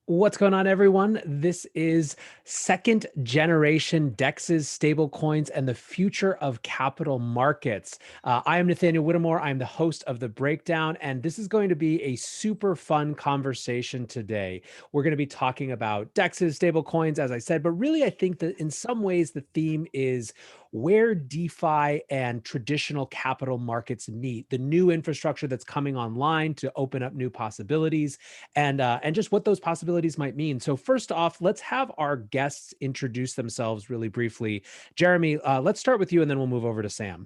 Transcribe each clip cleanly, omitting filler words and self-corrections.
What's going on, everyone? This is second generation DEXs, stablecoins, and the future of capital markets. I am Nathaniel Whittmore. I'm the host of The Breakdown, and this is going to be a super fun conversation today. We're going to be talking about DEXs, stablecoins, as I said, but really, I think that in some ways, the theme is where DeFi and traditional capital markets meet, the new infrastructure that's coming online to open up new possibilities, and just what those possibilities might mean. So first off, let's have our guests introduce themselves really briefly. Jeremy, let's start with you, and then we'll move over to Sam.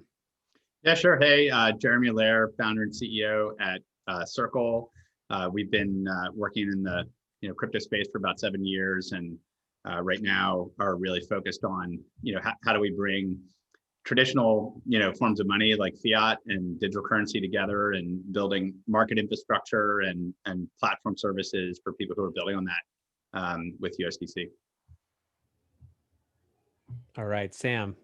Yeah, sure. Hey, Jeremy Allaire, founder and CEO at Circle. We've been working in the crypto space for about 7 years, and right now are really focused on how do we bring traditional forms of money like fiat and digital currency together, and building market infrastructure and platform services for people who are building on that with USDC. All right, Sam.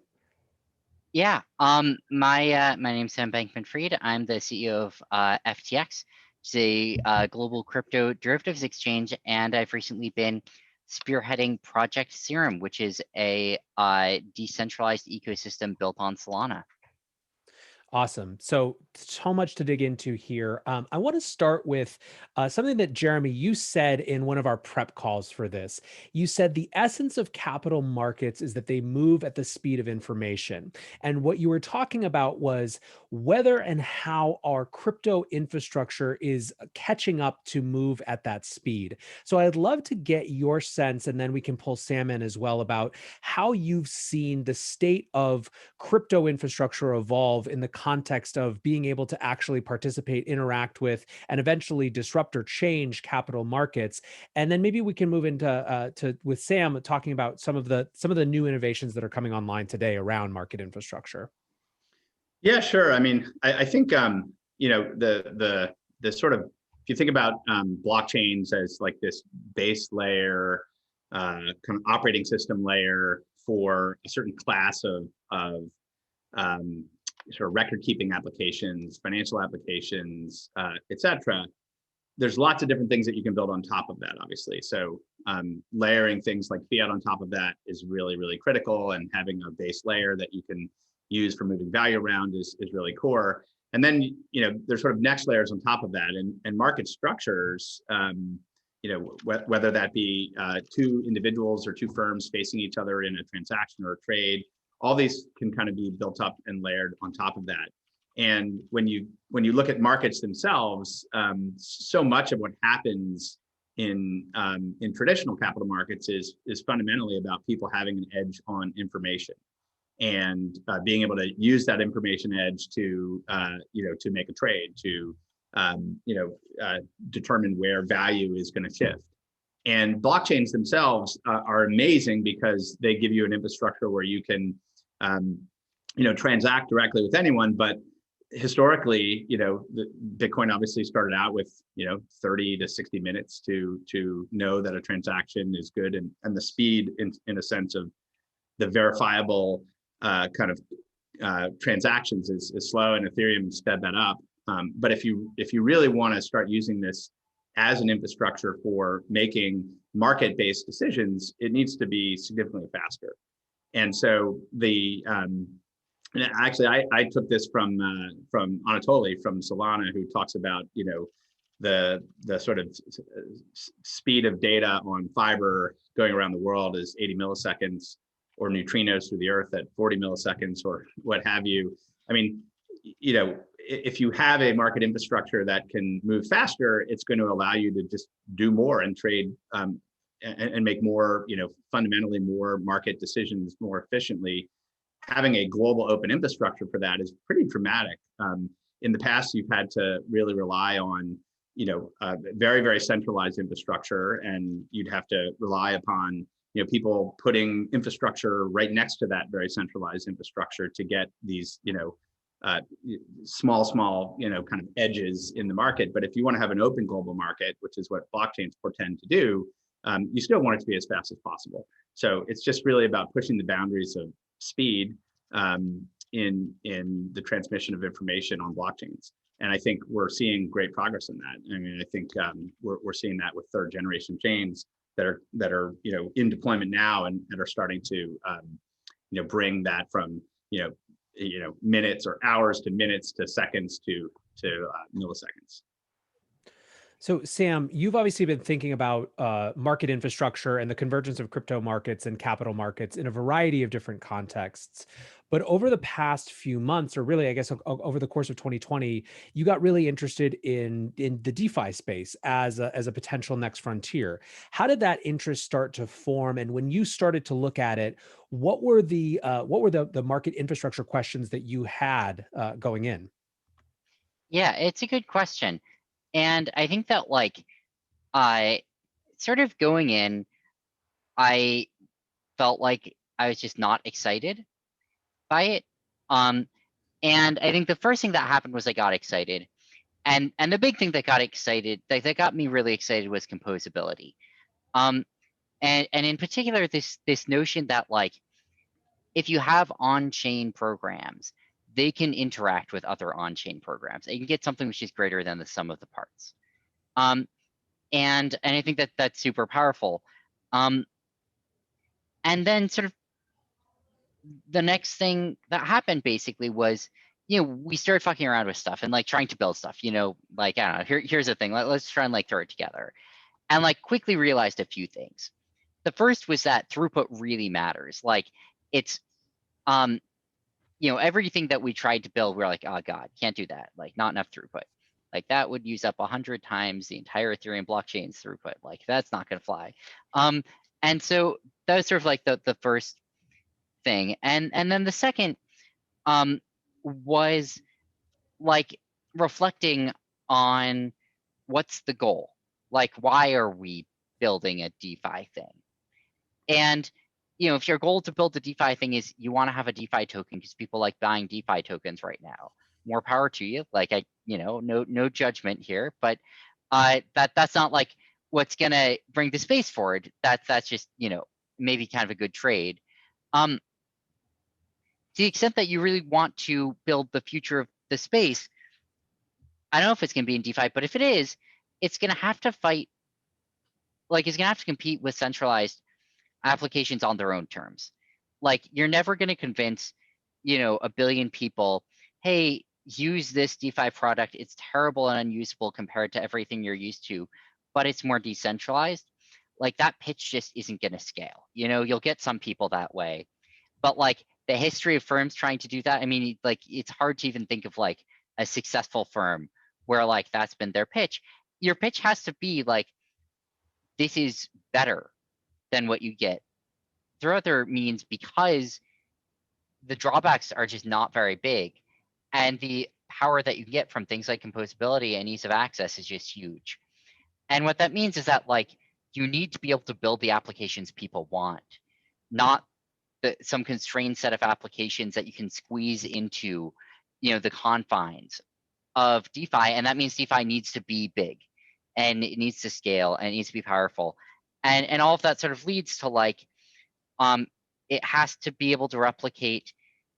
Yeah, my name's Sam Bankman-Fried. I'm the CEO of FTX. It's a global crypto derivatives exchange, and I've recently been spearheading Project Serum, which is a decentralized ecosystem built on Solana. Awesome. So much to dig into here. I want to start with something that, Jeremy, you said in one of our prep calls for this. You said the essence of capital markets is that they move at the speed of information. And what you were talking about was whether and how our crypto infrastructure is catching up to move at that speed. So I'd love to get your sense, and then we can pull Sam in as well, about how you've seen the state of crypto infrastructure evolve in the context of being able to actually participate, interact with, and eventually disrupt or change capital markets. And then maybe we can move into with Sam talking about some of the new innovations that are coming online today around market infrastructure. Yeah, sure. I mean, I think the sort of, if you think about blockchains as like this base layer, kind of operating system layer for a certain class of sort of record-keeping applications, financial applications, et cetera. There's lots of different things that you can build on top of that, obviously. So layering things like fiat on top of that is really, really critical, and having a base layer that you can use for moving value around is really core. And then there's sort of next layers on top of that, and market structures. Whether that be two individuals or two firms facing each other in a transaction or a trade, all these can kind of be built up and layered on top of that. And when you look at markets themselves, so much of what happens in traditional capital markets is fundamentally about people having an edge on information, and being able to use that information edge to make a trade, to determine where value is going to shift. And blockchains themselves are amazing because they give you an infrastructure where you can transact directly with anyone. But historically, Bitcoin obviously started out with 30 to 60 minutes to know that a transaction is good, and the speed in a sense of the verifiable kind of transactions is slow, and Ethereum sped that up. But if you really want to start using this as an infrastructure for making market-based decisions, it needs to be significantly faster. And so actually I took this from Anatoly from Solana, who talks about the sort of speed of data on fiber going around the world is 80 milliseconds, or neutrinos through the earth at 40 milliseconds, or what have you. I mean, if you have a market infrastructure that can move faster, it's going to allow you to just do more and trade and make more, fundamentally more market decisions more efficiently. Having a global open infrastructure for that is pretty dramatic. In the past, you've had to really rely on, very, very centralized infrastructure, and you'd have to rely upon, people putting infrastructure right next to that very centralized infrastructure to get these, small, kind of edges in the market. But if you want to have an open global market, which is what blockchains portend to do, you still want it to be as fast as possible. So it's just really about pushing the boundaries of speed. in the transmission of information on blockchains. And I think we're seeing great progress in that. I mean, I think we're seeing that with third generation chains that are in deployment now and are starting to bring that from minutes or hours to minutes to seconds to milliseconds. So, Sam, you've obviously been thinking about market infrastructure and the convergence of crypto markets and capital markets in a variety of different contexts. But over the past few months, or really, I guess, over the course of 2020, you got really interested in the DeFi space as a potential next frontier. How did that interest start to form? And when you started to look at it, what were the market infrastructure questions that you had going in? Yeah, it's a good question. And I think that sort of going in, I felt like I was just not excited by it. And I think the first thing that happened was I got excited. And the big thing that got me really excited was composability. And in particular, this notion that if you have on-chain programs, they can interact with other on-chain programs. They can get something which is greater than the sum of the parts. And I think that that's super powerful. And then sort of the next thing that happened basically was, we started fucking around with stuff and trying to build stuff, I don't know, here's the thing, let's try and throw it together. And quickly realized a few things. The first was that throughput really matters. It's, everything that we tried to build, we're like, oh God, can't do that. Not enough throughput. That would use up 100 times the entire Ethereum blockchain's throughput. That's not going to fly. And so that was sort of the first thing. And then the second was reflecting on what's the goal? Why are we building a DeFi thing? And if your goal to build the DeFi thing is you want to have a DeFi token because people like buying DeFi tokens right now, more power to you. No judgment here, but that's not what's gonna bring the space forward. That's just maybe kind of a good trade. To the extent that you really want to build the future of the space, I don't know if it's gonna be in DeFi, but if it is, it's gonna have to fight. It's gonna have to compete with centralized applications on their own terms. You're never gonna convince a billion people, hey, use this DeFi product. It's terrible and unusable compared to everything you're used to, but it's more decentralized. That pitch just isn't going to scale. You'll get some people that way, but the history of firms trying to do that, I mean, it's hard to even think of a successful firm where that's been their pitch. Your pitch has to be this is better than what you get through other means, because the drawbacks are just not very big. And the power that you get from things like composability and ease of access is just huge. And what that means is that you need to be able to build the applications people want, not some constrained set of applications that you can squeeze into the confines of DeFi. And that means DeFi needs to be big, and it needs to scale, and it needs to be powerful. And all of that sort of leads to it has to be able to replicate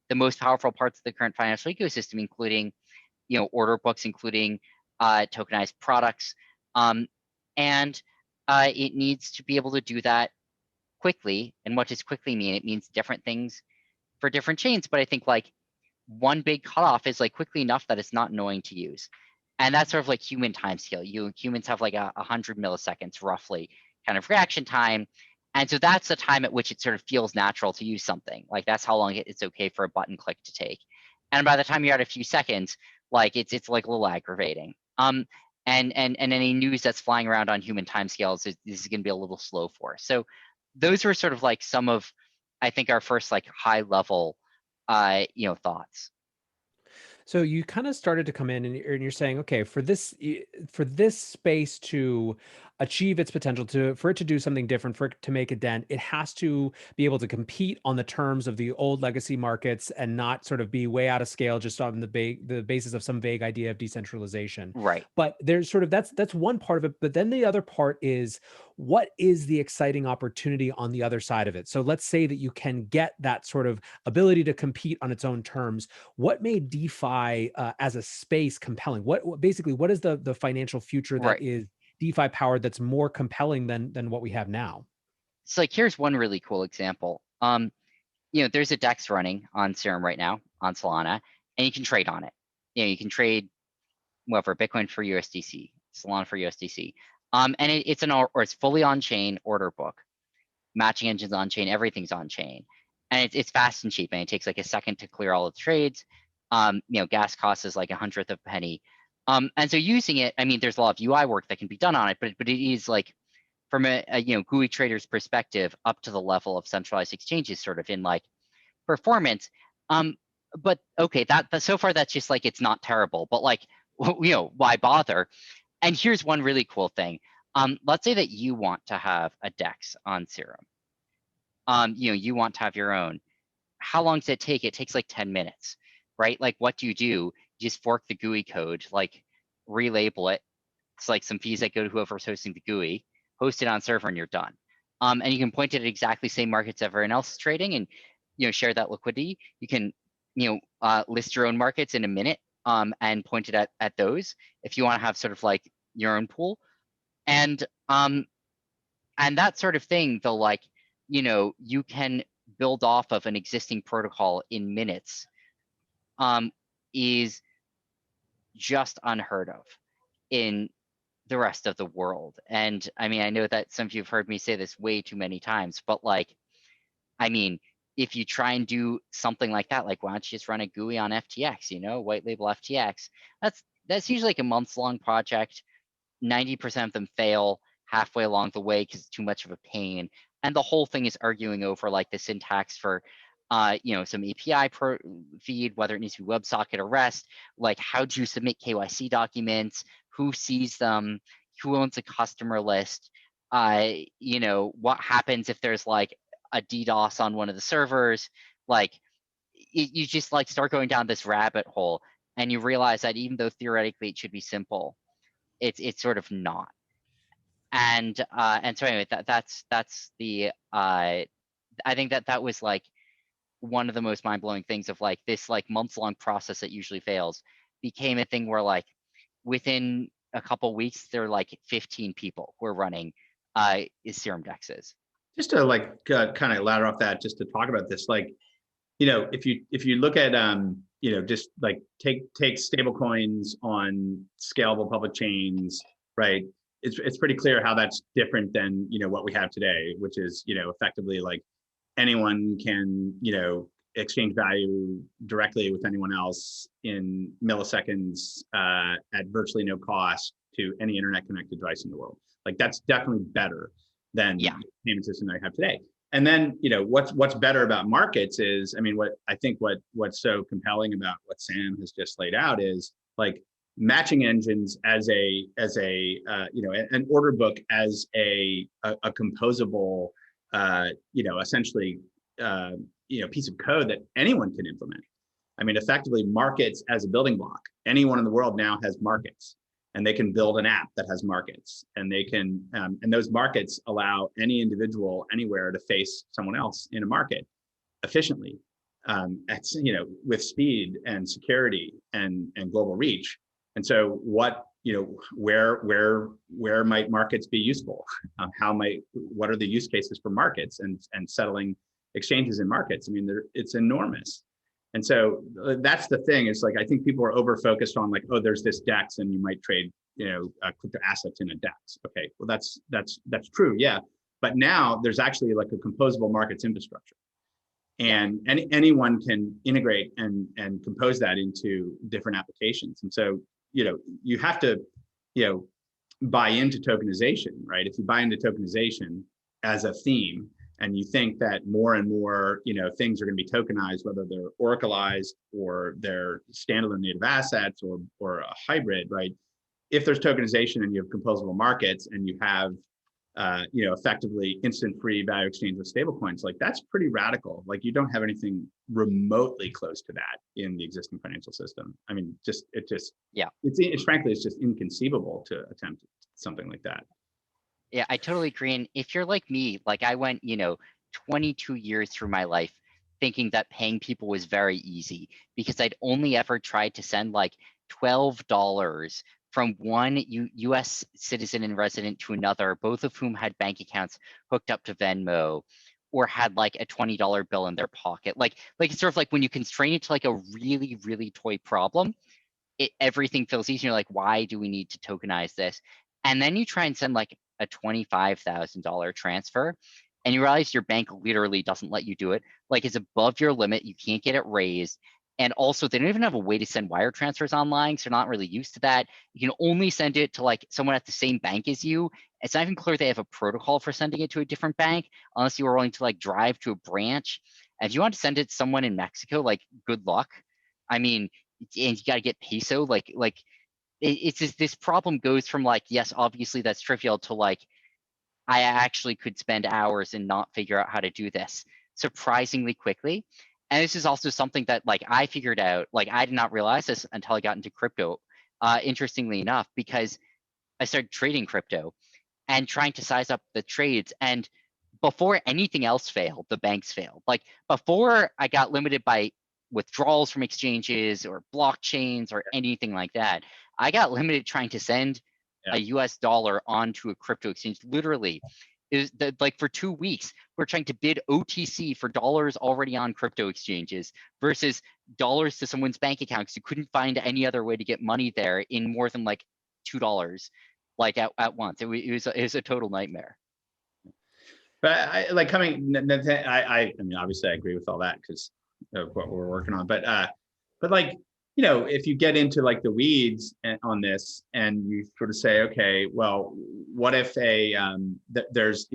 the most powerful parts of the current financial ecosystem, including, order books, including tokenized products, and it needs to be able to do that quickly. And what does quickly mean? It means different things for different chains. But I think one big cutoff is quickly enough that it's not annoying to use, and that's sort of human time scale. Humans have 100 milliseconds roughly kind of reaction time. And so that's the time at which it sort of feels natural to use something. That's how long it's okay for a button click to take. And by the time you're at a few seconds, it's a little aggravating. And any news that's flying around on human timescales is going to be a little slow for. So those were sort of some of, I think, our first high level thoughts. So you kind of started to come in and you're saying, okay, for this space to achieve its potential, for it to do something different, for it to make a dent, it has to be able to compete on the terms of the old legacy markets and not sort of be way out of scale just on the basis of some vague idea of decentralization. Right. But there's sort of that's one part of it. But then the other part is, what is the exciting opportunity on the other side of it? So let's say that you can get that sort of ability to compete on its own terms. What made DeFi as a space compelling? Basically, what is the financial future that Right. is DeFi powered that's more compelling than what we have now? So like, here's one really cool example. There's a DEX running on Serum right now on Solana, and you can trade on it. You can trade whatever, Bitcoin for USDC, Solana for USDC. And it's fully on chain order book, matching engines on chain, everything's on chain, and it's fast and cheap, and it takes like a second to clear all of the trades. Gas cost is like 1/100th of a penny. And so using it, I mean, there's a lot of UI work that can be done on it, but it is like, from a GUI trader's perspective, up to the level of centralized exchanges, sort of in like performance. But okay, that so far that's just like, it's not terrible, but like, why bother? And here's one really cool thing. Let's say that you want to have a DEX on Serum. You want to have your own. How long does it take? It takes like 10 minutes, right? Like, what do? You just fork the GUI code, like relabel it. It's like some fees that go to whoever's hosting the GUI, host it on server, and you're done. And you can point it at exactly the same markets everyone else is trading, and share that liquidity. You can list your own markets in a minute, and point it at those if you want to have sort of like your own pool. And that sort of thing, though, like, you can build off of an existing protocol in minutes, is just unheard of in the rest of the world. And I mean, I know that some of you have heard me say this way too many times, but like, I mean, if you try and do something like that, like, why don't you just run a GUI on FTX, white label FTX? That's usually like a months-long project. 90% of them fail halfway along the way because it's too much of a pain. And the whole thing is arguing over like the syntax for some API feed, whether it needs to be WebSocket or REST, like how do you submit KYC documents, who sees them, who owns a customer list, what happens if there's like a DDoS on one of the servers. Like, you just like start going down this rabbit hole, and you realize that even though theoretically it should be simple, it's sort of not. And so anyway, that's the I think that was like one of the most mind-blowing things of like this like months-long process that usually fails became a thing where like within a couple weeks there are like 15 people who are running Serum DEXs. Just to like kind of ladder off that, just to talk about this, like, if you look at just like take stablecoins on scalable public chains, right? It's pretty clear how that's different than what we have today, which is effectively like anyone can exchange value directly with anyone else in milliseconds at virtually no cost to any internet connected device in the world. Like, that's definitely better than the payment system that I have today. And then what's better about markets is, I mean, what's so compelling about what Sam has just laid out is like matching engines as an order book as a composable essentially piece of code that anyone can implement. I mean, effectively, markets as a building block. Anyone in the world now has markets, and they can build an app that has markets, and they can and those markets allow any individual anywhere to face someone else in a market efficiently, with speed and security and global reach. And so what where might markets be useful? What are the use cases for markets and settling exchanges in markets? I mean, it's enormous. And so that's the thing. It's like, I think people are over focused on like, oh, there's this DEX and you might trade crypto assets in a DEX. Okay, well that's true, yeah. But now there's actually like a composable markets infrastructure, and anyone can integrate and compose that into different applications. And so you have to buy into tokenization, right? If you buy into tokenization as a theme, and you think that more and more things are going to be tokenized, whether they're oracleized or they're standalone native assets or a hybrid, right? if there's tokenization and you have composable markets and you have effectively instant free value exchange with stablecoins, like that's pretty radical. Like you don't have anything remotely close to that in the existing financial system. I mean, Yeah. It's frankly, it's just inconceivable to attempt something like that. Yeah, I totally agree. And if you're like me, like I went, 22 years through my life thinking that paying people was very easy because I'd only ever tried to send like $12 from one US citizen and resident to another, both of whom had bank accounts hooked up to Venmo or had like a $20 bill in their pocket. Like it's sort of like when you constrain it to like a really, really toy problem, everything feels easy. You're like, why do we need to tokenize this? And then you try and send like a $25,000 transfer and you realize your bank literally doesn't let you do it. Like it's above your limit. You can't get it raised. And also they don't even have a way to send wire transfers online. So they're not really used to that. You can only send it to like someone at the same bank as you. It's not even clear they have a protocol for sending it to a different bank unless you are willing to like drive to a branch. And if you want to send it to someone in Mexico, like good luck. I mean, and you got to get peso. It's just, this problem goes from like, yes, obviously that's trivial to like, I actually could spend hours and not figure out how to do this surprisingly quickly. And this is also something that like I figured out, like I did not realize this until I got into crypto, interestingly enough, because I started trading crypto and trying to size up the trades. And before anything else failed, the banks failed. Like before I got limited by withdrawals from exchanges or blockchains or anything like that, I got limited trying to send a US dollar onto a crypto exchange. Literally, is that like for 2 weeks, we're trying to bid OTC for dollars already on crypto exchanges versus dollars to someone's bank account because you couldn't find any other way to get money there in more than like $2 like at once. It was a total nightmare. But I mean, obviously I agree with all that because of what we're working on. But like, if you get into like the weeds on this and you sort of say, okay, well, what if there's,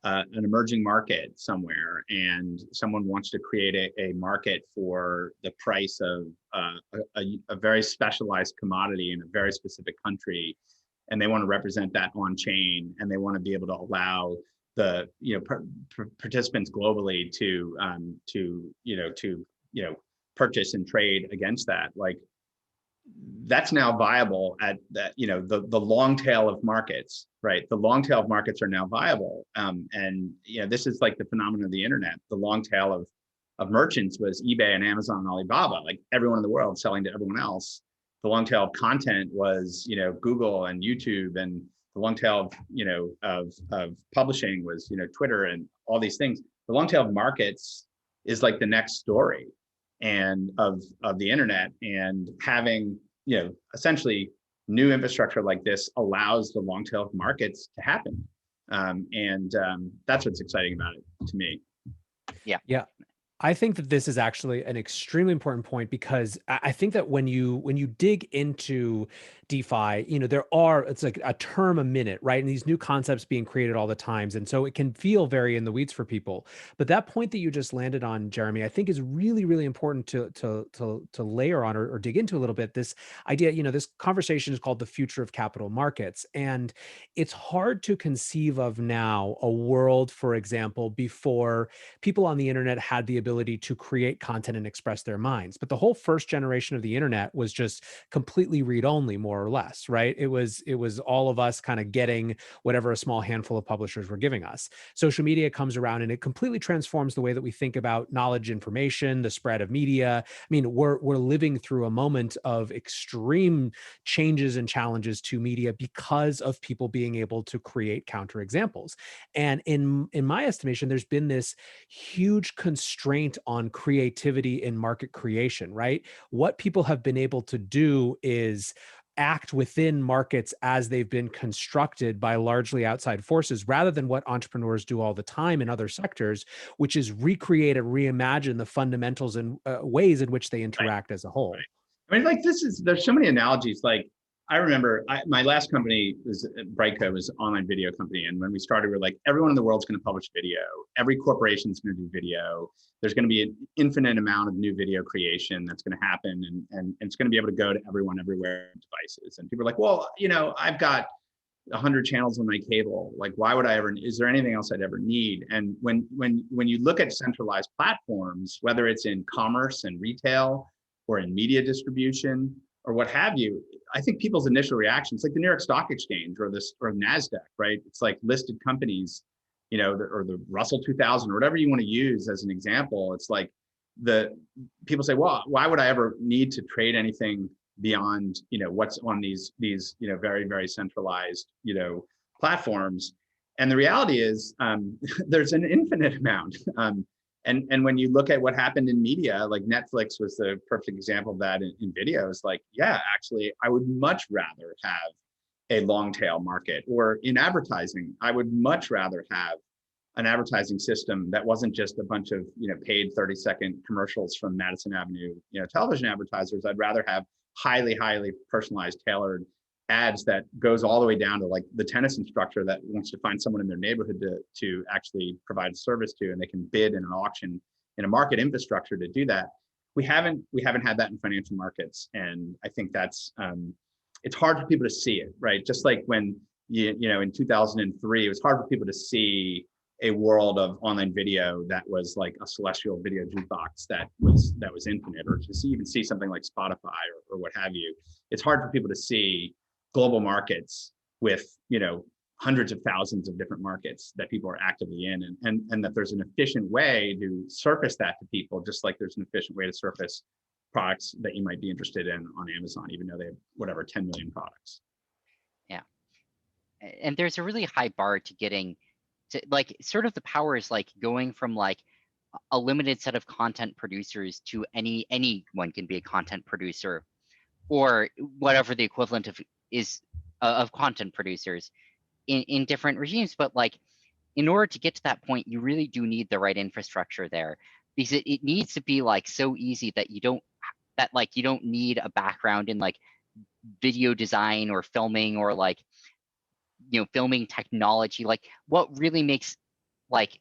an emerging market somewhere and someone wants to create a market for the price of a very specialized commodity in a very specific country, and they want to represent that on chain, and they want to be able to allow the participants globally to purchase and trade against that. Like that's now viable at that, the long tail of markets, right? The long tail of markets are now viable. And this is like the phenomenon of the internet. The long tail of merchants was eBay and Amazon and Alibaba, like everyone in the world selling to everyone else. The long tail of content was, Google and YouTube, and the long tail of publishing was, Twitter and all these things. The long tail of markets is like the next story and of the internet, and having, essentially new infrastructure like this allows the long tail of markets to happen. And that's what's exciting about it to me. Yeah. I think that this is actually an extremely important point because I think that when you dig into DeFi, it's like a term a minute, right? And these new concepts being created all the times. And so it can feel very in the weeds for people. But that point that you just landed on, Jeremy, I think is really, really important to layer on or dig into a little bit. This idea, this conversation is called the future of capital markets. And it's hard to conceive of now a world, for example, before people on the internet had the ability to create content and express their minds. But the whole first generation of the internet was just completely read-only, more or less, right? It was all of us kind of getting whatever a small handful of publishers were giving us. Social media comes around and it completely transforms the way that we think about knowledge, information, the spread of media. I mean, we're living through a moment of extreme changes and challenges to media because of people being able to create counterexamples. And in my estimation, there's been this huge constraint on creativity in market creation, right? What people have been able to do is act within markets as they've been constructed by largely outside forces, rather than what entrepreneurs do all the time in other sectors, which is recreate and reimagine the fundamentals and ways in which they interact as a whole. Right. I mean, like there's so many analogies. Like I remember my last company was Brightco, was an online video company. And when we started, we were like, everyone in the world's going to publish video. Every corporation is going to do video. There's going to be an infinite amount of new video creation that's going to happen. And it's going to be able to go to everyone everywhere devices. And people are like, well, I've got 100 channels on my cable. Like, why would I ever, is there anything else I'd ever need? And when you look at centralized platforms, whether it's in commerce and retail or in media distribution or what have you, I think people's initial reactions, like the New York Stock Exchange or NASDAQ, right? It's like listed companies, or the Russell 2000 or whatever you want to use as an example. It's like people say, well, why would I ever need to trade anything beyond, what's on these very, very centralized, platforms? And the reality is there's an infinite amount. And when you look at what happened in media, like Netflix was the perfect example of that in videos. Like, yeah, actually, I would much rather have a long tail market. Or in advertising, I would much rather have an advertising system that wasn't just a bunch of paid 30-second commercials from Madison Avenue television advertisers. I'd rather have highly personalized, tailored ads that goes all the way down to like the tennis instructor that wants to find someone in their neighborhood to actually provide a service to, and they can bid in an auction in a market infrastructure to do that. We haven't had that in financial markets, and I think that's it's hard for people to see it, right? Just like when in 2003, it was hard for people to see a world of online video that was like a celestial video jukebox that was infinite, or to even see something like Spotify or what have you. It's hard for people to see global markets with hundreds of thousands of different markets that people are actively in, and that there's an efficient way to surface that to people, just like there's an efficient way to surface products that you might be interested in on Amazon, even though they have whatever 10 million products. Yeah, and there's a really high bar to getting to, like, sort of the power is like going from like a limited set of content producers to anyone can be a content producer, or whatever the equivalent of is of content producers in different regimes. But like, in order to get to that point, you really do need the right infrastructure there, because it needs to be like so easy that you don't need a background in like video design or filming, or like filming technology. Like, what really makes like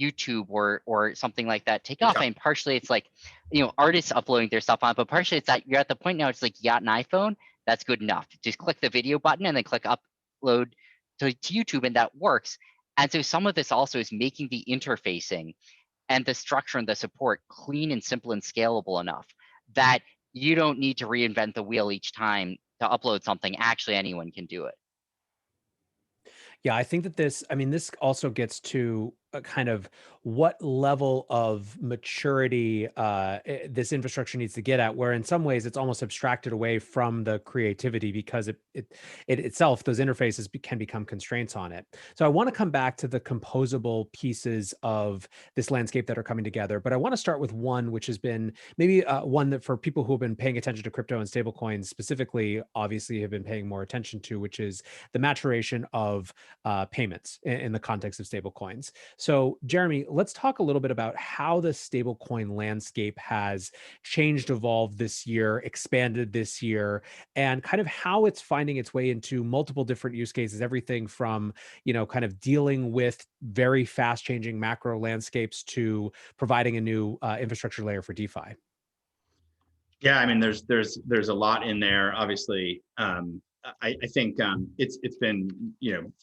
YouTube or something like that take off? And partially it's like artists uploading their stuff on, but partially it's that you're at the point now, it's like, you got an iPhone, that's good enough. Just click the video button and then click upload to YouTube, and that works. And so some of this also is making the interfacing and the structure and the support clean and simple and scalable enough that you don't need to reinvent the wheel each time to upload something. Actually, anyone can do it. Yeah, I think that this also gets to a kind of what level of maturity this infrastructure needs to get at, where in some ways it's almost abstracted away from the creativity, because it itself, those interfaces can become constraints on it. So I want to come back to the composable pieces of this landscape that are coming together, but I want to start with one which has been maybe one that, for people who have been paying attention to crypto and stablecoins specifically, obviously have been paying more attention to, which is the maturation of payments in the context of stablecoins. So Jeremy, let's talk a little bit about how the stablecoin landscape has changed, evolved this year, expanded this year, and kind of how it's finding its way into multiple different use cases, everything from, kind of dealing with very fast changing macro landscapes to providing a new infrastructure layer for DeFi. Yeah, I mean, there's a lot in there, obviously. I think it's been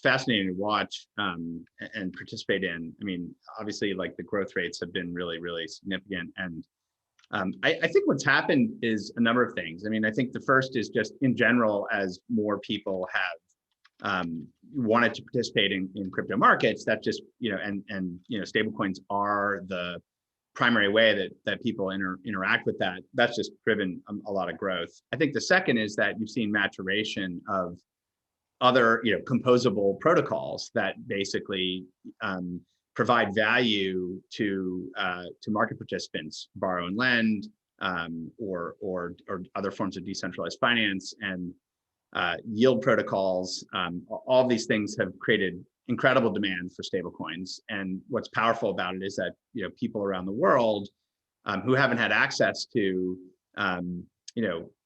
fascinating to watch and participate in. I mean, obviously, like, the growth rates have been really, really significant, and I think what's happened is a number of things. I mean, I think the first is just in general, as more people have wanted to participate in crypto markets, that just stablecoins are the primary way that people interact with that. That's just driven a lot of growth. I think the second is that you've seen maturation of other composable protocols that basically provide value to market participants, borrow and lend, or other forms of decentralized finance, and yield protocols. All these things have created incredible demand for stablecoins. And what's powerful about it is that people around the world who haven't had access to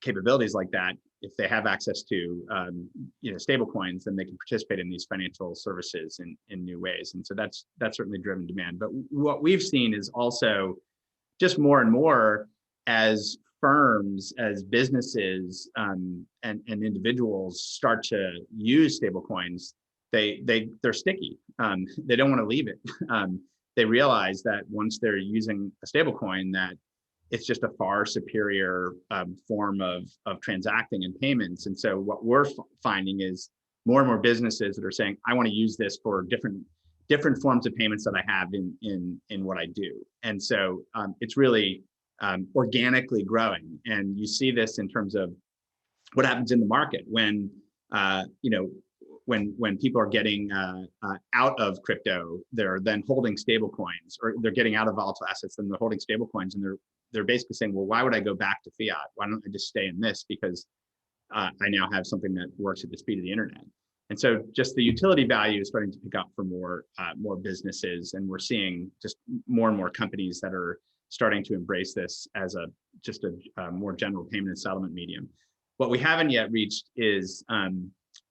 capabilities like that if they have access to stable coins, then they can participate in these financial services in new ways. And so that's certainly driven demand. But what we've seen is also just more and more as firms, as businesses, and individuals start to use stable coins, they're sticky. They don't want to leave it. They realize that once they're using a stable coin, that it's just a far superior form of transacting and payments. And so what we're finding is more and more businesses that are saying, I want to use this for different forms of payments that I have in what I do. And so it's really organically growing. And you see this in terms of what happens in the market when when people are getting out of crypto, they're then holding stable coins, or they're getting out of volatile assets and they're holding stable coins, and they're basically saying, well, why would I go back to fiat? Why don't I just stay in this? Because I now have something that works at the speed of the internet. And so just the utility value is starting to pick up for more businesses, and we're seeing just more and more companies that are starting to embrace this as just a more general payment and settlement medium. What we haven't yet reached is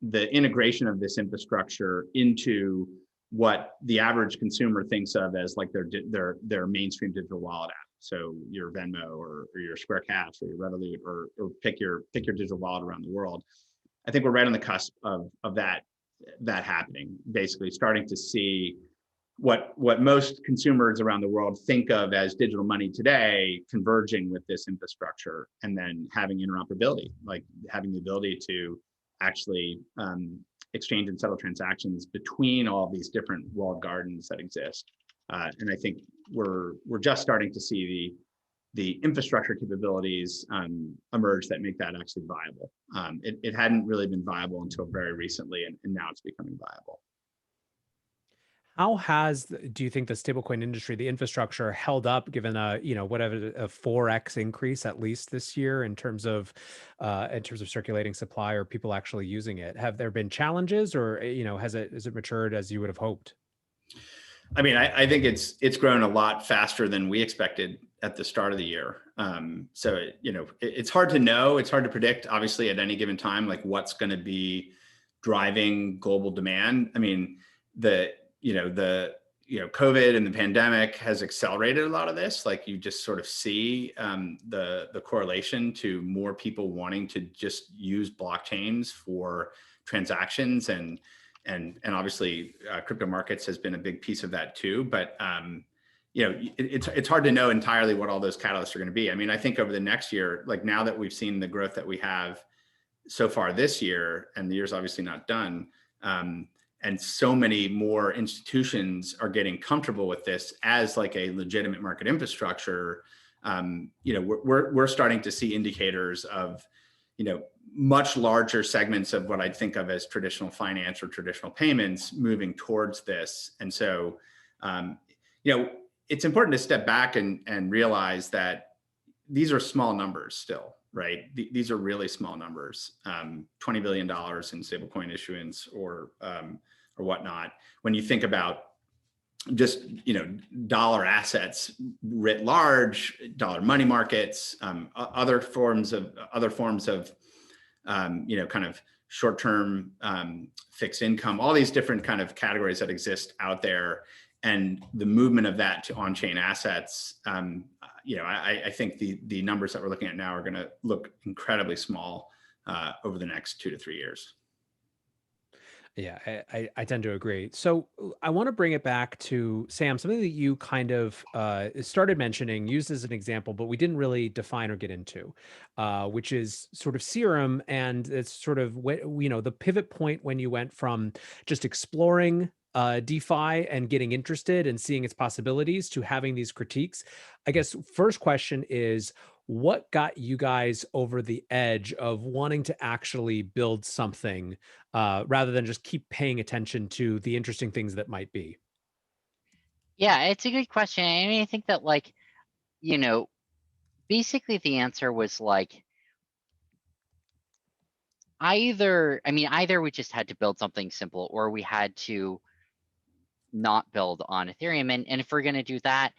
the integration of this infrastructure into what the average consumer thinks of as like their mainstream digital wallet app. So your Venmo or your Square Cash or your Revolut or pick your digital wallet around the world. I think we're right on the cusp of that happening. Basically, starting to see what most consumers around the world think of as digital money today, converging with this infrastructure, and then having interoperability, like having the ability to actually exchange and settle transactions between all these different walled gardens that exist. And I think we're just starting to see the infrastructure capabilities emerge that make that actually viable. It hadn't really been viable until very recently, and now it's becoming viable. How do you think the stablecoin industry, the infrastructure, held up given a whatever a 4x increase at least this year in terms of circulating supply or people actually using it? Have there been challenges, or has it matured as you would have hoped? I mean, I think it's grown a lot faster than we expected at the start of the year. So it's hard to know, it's hard to predict, obviously, at any given time, like what's going to be driving global demand. I mean, the COVID and the pandemic has accelerated a lot of this. Like you just sort of see the correlation to more people wanting to just use blockchains for transactions, and obviously crypto markets has been a big piece of that too. But it's hard to know entirely what all those catalysts are going to be. I mean, I think over the next year, like now that we've seen the growth that we have so far this year, and the year's obviously not done, and so many more institutions are getting comfortable with this as like a legitimate market infrastructure. We're starting to see indicators of, much larger segments of what I'd think of as traditional finance or traditional payments moving towards this. And so, it's important to step back and realize that these are small numbers still, right? These are really small numbers, $20 billion in stablecoin issuance or whatnot. When you think about just, dollar assets writ large, dollar money markets, other forms of kind of short-term fixed income, all these different kind of categories that exist out there, and the movement of that to on-chain assets, I think the numbers that we're looking at now are going to look incredibly small over the next 2 to 3 years. Yeah, I tend to agree. So I want to bring it back to Sam, something that you kind of started mentioning, used as an example, but we didn't really define or get into, which is sort of Serum, and it's sort of the pivot point when you went from just exploring DeFi and getting interested and seeing its possibilities to having these critiques. I guess first question is, what got you guys over the edge of wanting to actually build something rather than just keep paying attention to the interesting things that might be? Yeah, it's a good question. I mean, I think that basically the answer was like, either we just had to build something simple, or we had to not build on Ethereum. And if we're going to do that,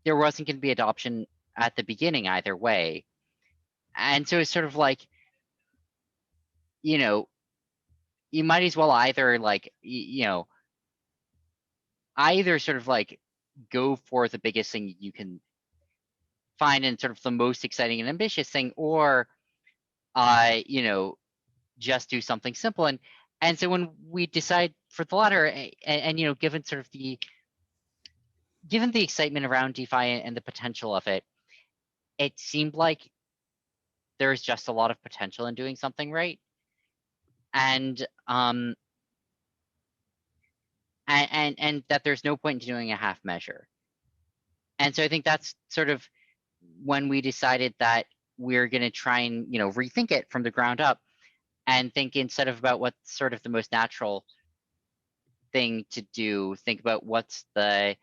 there wasn't going to be adoption at the beginning either way. And so it's sort of like, you know, you might as well either like, either sort of like go for the biggest thing you can find and sort of the most exciting and ambitious thing, or just do something simple. And so when we decide for the latter, and given sort of given the excitement around DeFi and the potential of it, it seemed like there's just a lot of potential in doing something right. And and that there's no point in doing a half measure. And so I think that's sort of when we decided that we're going to try and rethink it from the ground up, and think instead of about what's sort of the most natural thing to do, think about what's the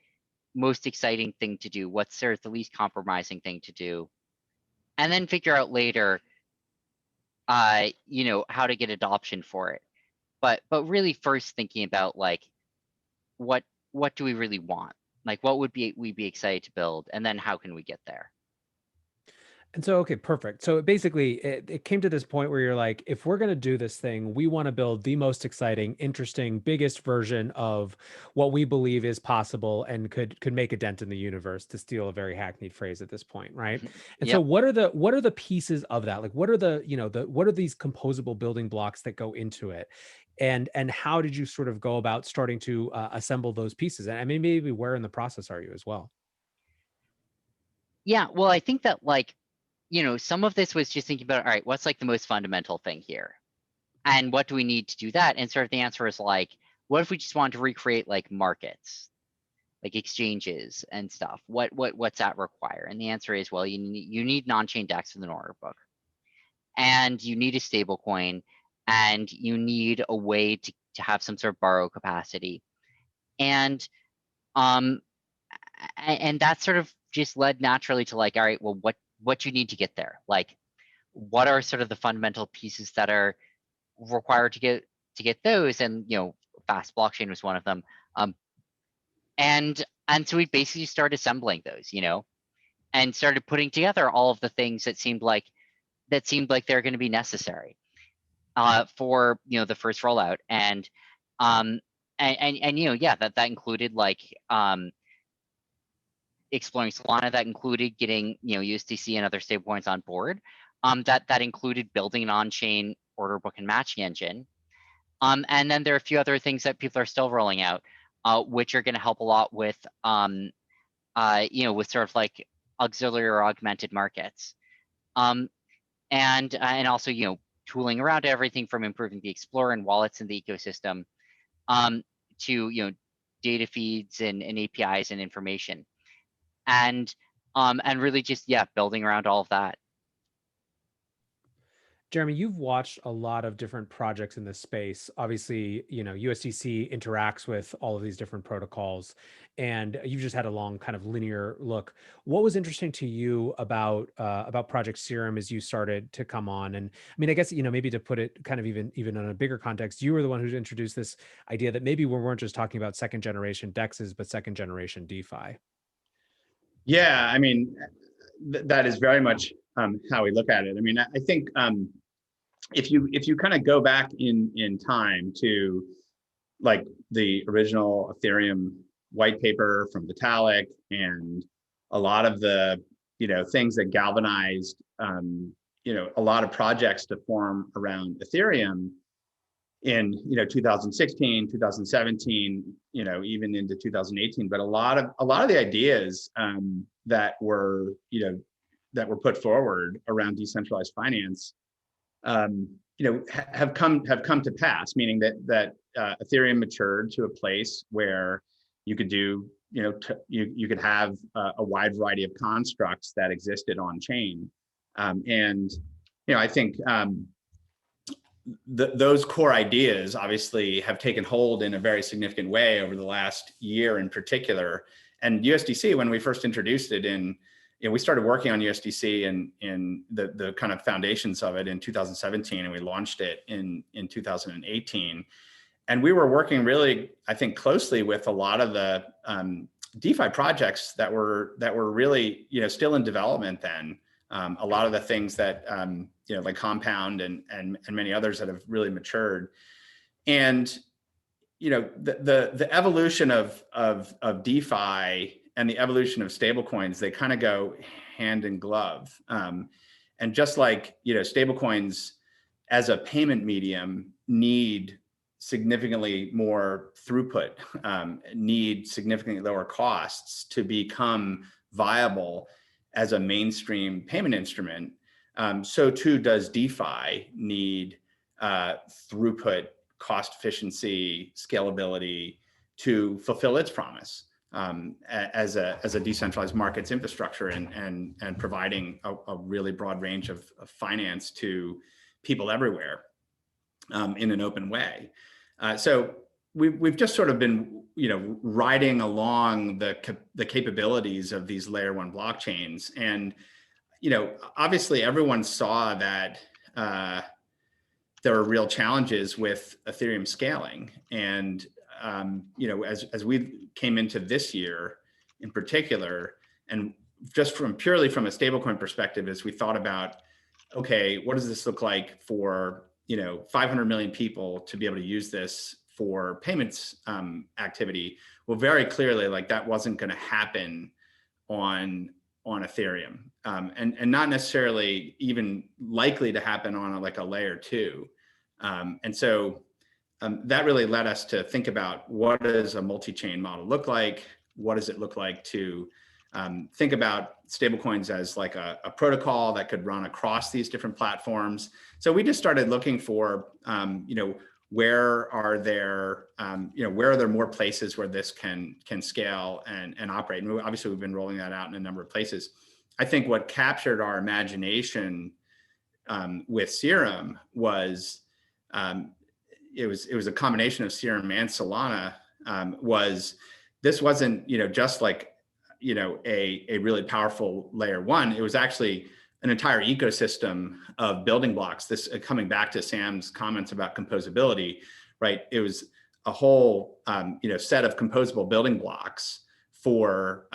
most exciting thing to do, what's sort of the least compromising thing to do, and then figure out later, how to get adoption for it. But really first thinking about like what do we really want? Like what would we be excited to build, and then how can we get there? And so, okay, perfect. So basically, it came to this point where you're like, if we're going to do this thing, we want to build the most exciting, interesting, biggest version of what we believe is possible and could make a dent in the universe, to steal a very hackneyed phrase at this point, right? And so, Yep. what are the pieces of that? Like, what are what are these composable building blocks that go into it? And how did you sort of go about starting to assemble those pieces? And I mean, maybe where in the process are you as well? Yeah, well, I think that like, some of this was just thinking about, all right, what's like the most fundamental thing here? And what do we need to do that? And sort of the answer is like, what if we just wanted to recreate like markets, like exchanges and stuff? What's that require? And the answer is, well, you need non-chain DEX with an order book, and you need a stable coin, and you need a way to have some sort of borrow capacity. And and that sort of just led naturally to like, all right, well, what you need to get there? Like, what are sort of the fundamental pieces that are required to get those? And fast blockchain was one of them. And so we basically started assembling those, and started putting together all of the things that seemed like they're going to be necessary for the first rollout. And yeah, that included like exploring Solana, that included getting USDC and other stablecoins on board. That included building an on-chain order book and matching engine. And then there are a few other things that people are still rolling out, which are going to help a lot with with sort of like auxiliary or augmented markets. And also tooling around everything from improving the Explorer and wallets in the ecosystem, to data feeds and APIs and information. And really just building around all of that. Jeremy, you've watched a lot of different projects in this space. Obviously, USDC interacts with all of these different protocols, and you've just had a long kind of linear look. What was interesting to you about Project Serum as you started to come on? And I mean, I guess maybe to put it kind of even in a bigger context, you were the one who introduced this idea that maybe we weren't just talking about second generation DEXs, but second generation DeFi. Yeah, I mean, that is very much how we look at it. I mean, I think if you kind of go back in time to like the original Ethereum white paper from Vitalik, and a lot of the things that galvanized a lot of projects to form around Ethereum in 2016, 2017, even into 2018. But a lot of the ideas that were put forward around decentralized finance have come to pass, meaning that Ethereum matured to a place where you could do you could have a wide variety of constructs that existed on chain, and I think those core ideas obviously have taken hold in a very significant way over the last year in particular. And USDC, when we first introduced it we started working on USDC and in the kind of foundations of it in 2017, and we launched it in 2018. And we were working really, I think, closely with a lot of the DeFi projects that were really still in development then. A lot of the things that like Compound and many others that have really matured. And the evolution of DeFi and the evolution of stablecoins, they kind of go hand in glove. And just like stablecoins as a payment medium need significantly more throughput, need significantly lower costs to become viable as a mainstream payment instrument, so too does DeFi need throughput, cost efficiency, scalability to fulfill its promise as a decentralized markets infrastructure and providing a really broad range of finance to people everywhere in an open way. So we've just sort of been riding along the capabilities of these layer one blockchains, and obviously everyone saw that there are real challenges with Ethereum scaling. And, as we came into this year in particular, and just purely from a stablecoin perspective, as we thought about, okay, what does this look like for, 500 million people to be able to use this for payments activity? Well, very clearly, like that wasn't going to happen on Ethereum, and not necessarily even likely to happen on a layer two. And so that really led us to think about, what does a multi-chain model look like? What does it look like to think about stablecoins as like a protocol that could run across these different platforms? So we just started looking for, where are there more places where this can scale and operate? And obviously we've been rolling that out in a number of places. I think what captured our imagination with Serum was, it was a combination of Serum and Solana. This wasn't just like a really powerful layer one. It was actually an entire ecosystem of building blocks. This coming back to Sam's comments about composability, right? It was a whole set of composable building blocks for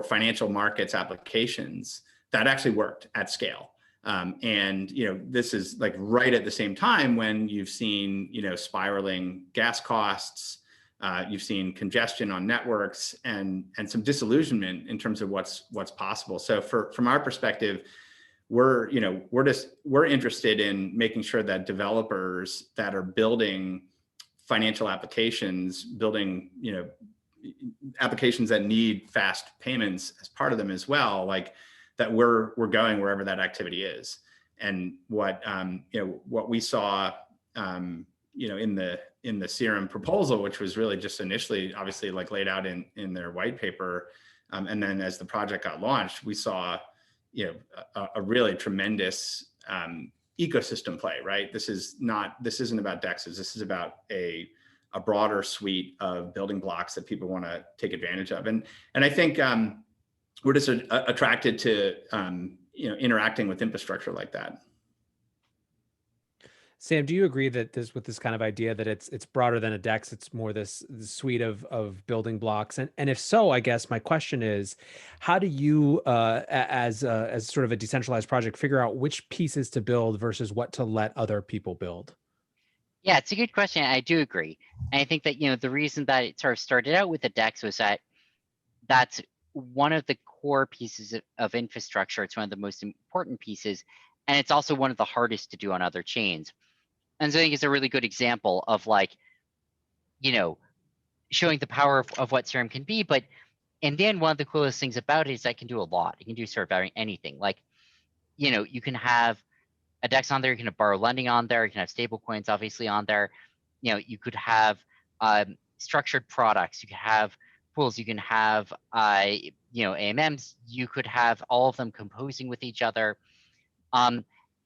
financial markets applications that actually worked at scale. And this is like right at the same time when you've seen spiraling gas costs, you've seen congestion on networks, and some disillusionment in terms of what's possible. So from our perspective, we're interested in making sure that developers that are building financial applications, building applications that need fast payments as part of them as well, like that we're going wherever that activity is. And what we saw in the Serum proposal, which was really just initially obviously like laid out in their white paper, and then as the project got launched, we saw a really tremendous ecosystem play, right? This isn't about DEXs. This is about a broader suite of building blocks that people want to take advantage of. And I think we're just attracted to interacting with infrastructure like that. Sam, do you agree that with this kind of idea that it's broader than a DEX, it's more this suite of building blocks? And if so, I guess my question is, how do you, as sort of a decentralized project, figure out which pieces to build versus what to let other people build? Yeah, it's a good question. I do agree. And I think that, the reason that it sort of started out with the DEX was that that's one of the core pieces of infrastructure. It's one of the most important pieces. And it's also one of the hardest to do on other chains. And so I think it's a really good example of showing the power of what Serum can be. But and then one of the coolest things about it is that it can do a lot. It can do sort of anything. Like, you can have a DEX on there, you can have borrow lending on there, you can have stable coins obviously on there. You could have structured products, you could have pools, you can have AMMs, you could have all of them composing with each other.